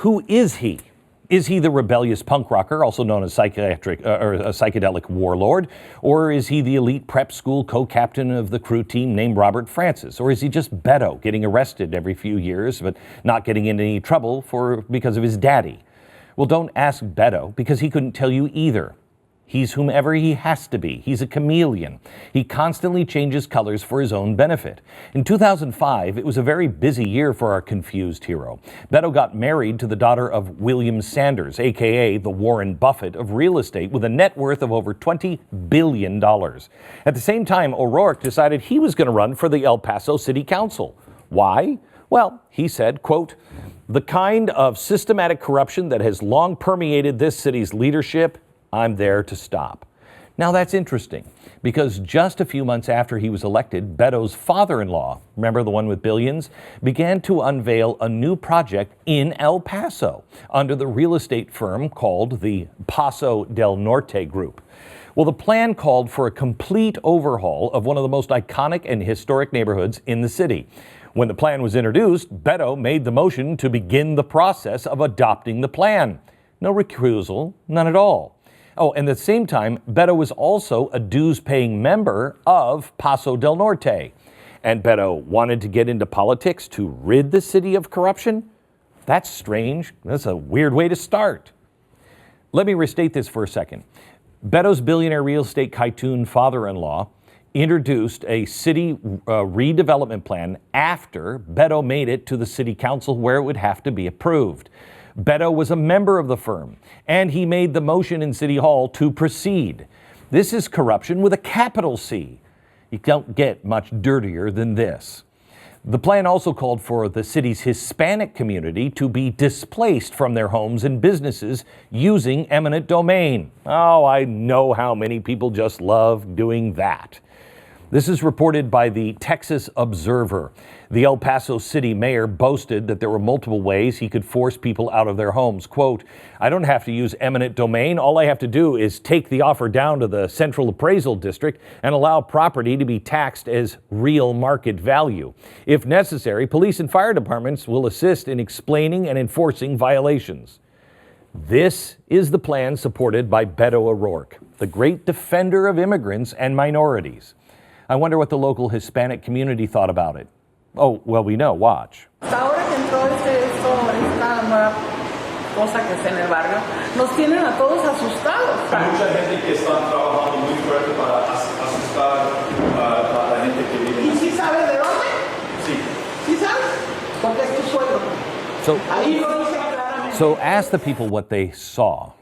Who is he? Is he the rebellious punk rocker, also known as a psychedelic warlord? Or is he the elite prep school co-captain of the crew team named Robert Francis? Or is he just Beto, getting arrested every few years, but not getting into any trouble because of his daddy? Well, don't ask Beto, because he couldn't tell you either. He's whomever he has to be. He's a chameleon. He constantly changes colors for his own benefit. In 2005, it was a very busy year for our confused hero. Beto got married to the daughter of William Sanders, a.k.a. the Warren Buffett of real estate, with a net worth of over $20 billion. At the same time, O'Rourke decided he was going to run for the El Paso City Council. Why? Well, he said, quote, "The kind of systematic corruption that has long permeated this city's leadership, I'm there to stop." Now that's interesting, because just a few months after he was elected, Beto's father-in-law, remember the one with billions, began to unveil a new project in El Paso under the real estate firm called the Paso del Norte Group. Well, the plan called for a complete overhaul of one of the most iconic and historic neighborhoods in the city. When the plan was introduced, Beto made the motion to begin the process of adopting the plan. No recusal, none at all. Oh, and at the same time, Beto was also a dues-paying member of Paso del Norte. And Beto wanted to get into politics to rid the city of corruption? That's strange. That's a weird way to start. Let me restate this for a second. Beto's billionaire real estate tycoon father-in-law introduced a city redevelopment plan after Beto made it to the city council, where it would have to be approved. Beto was a member of the firm, and he made the motion in City Hall to proceed. This is corruption with a capital C. You don't get much dirtier than this. The plan also called for the city's Hispanic community to be displaced from their homes and businesses using eminent domain. Oh, I know how many people just love doing that. This is reported by the Texas Observer. The El Paso city mayor boasted that there were multiple ways he could force people out of their homes. Quote, "I don't have to use eminent domain. All I have to do is take the offer down to the Central Appraisal District and allow property to be taxed as real market value. If necessary, police and fire departments will assist in explaining and enforcing violations." This is the plan supported by Beto O'Rourke, the great defender of immigrants and minorities. I wonder what the local Hispanic community thought about it. Oh, well, we know. Watch. Ahora que entró esta nueva cosa que está en el barrio, nos tienen a todos asustados. Hay mucha gente que está trabajando muy fuerte para asustar a la gente que vive. ¿Y sí sabes de dónde? Sí. ¿Sí sabes? Porque es tu suegro. Ahí lo dice claramente. So ask the people what they saw.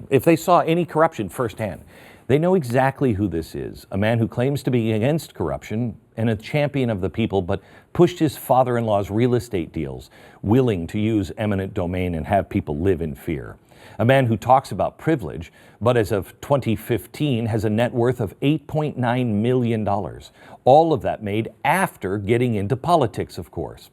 If they saw any corruption firsthand. They know exactly who this is, a man who claims to be against corruption and a champion of the people, but pushed his father-in-law's real estate deals, willing to use eminent domain and have people live in fear. A man who talks about privilege, but as of 2015 has a net worth of $8.9 million. All of that made after getting into politics, of course.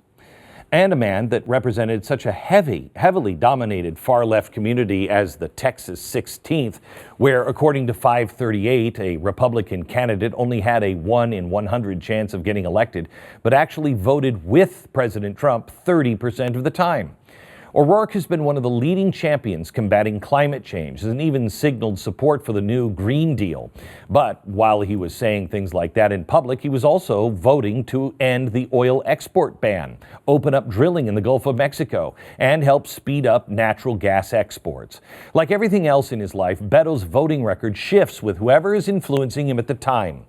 And a man that represented such a heavily dominated far-left community as the Texas 16th, where, according to 538, a Republican candidate only had a 1 in 100 chance of getting elected, but actually voted with President Trump 30% of the time. O'Rourke has been one of the leading champions combating climate change and even signaled support for the new Green Deal. But while he was saying things like that in public, he was also voting to end the oil export ban, open up drilling in the Gulf of Mexico, and help speed up natural gas exports. Like everything else in his life, Beto's voting record shifts with whoever is influencing him at the time.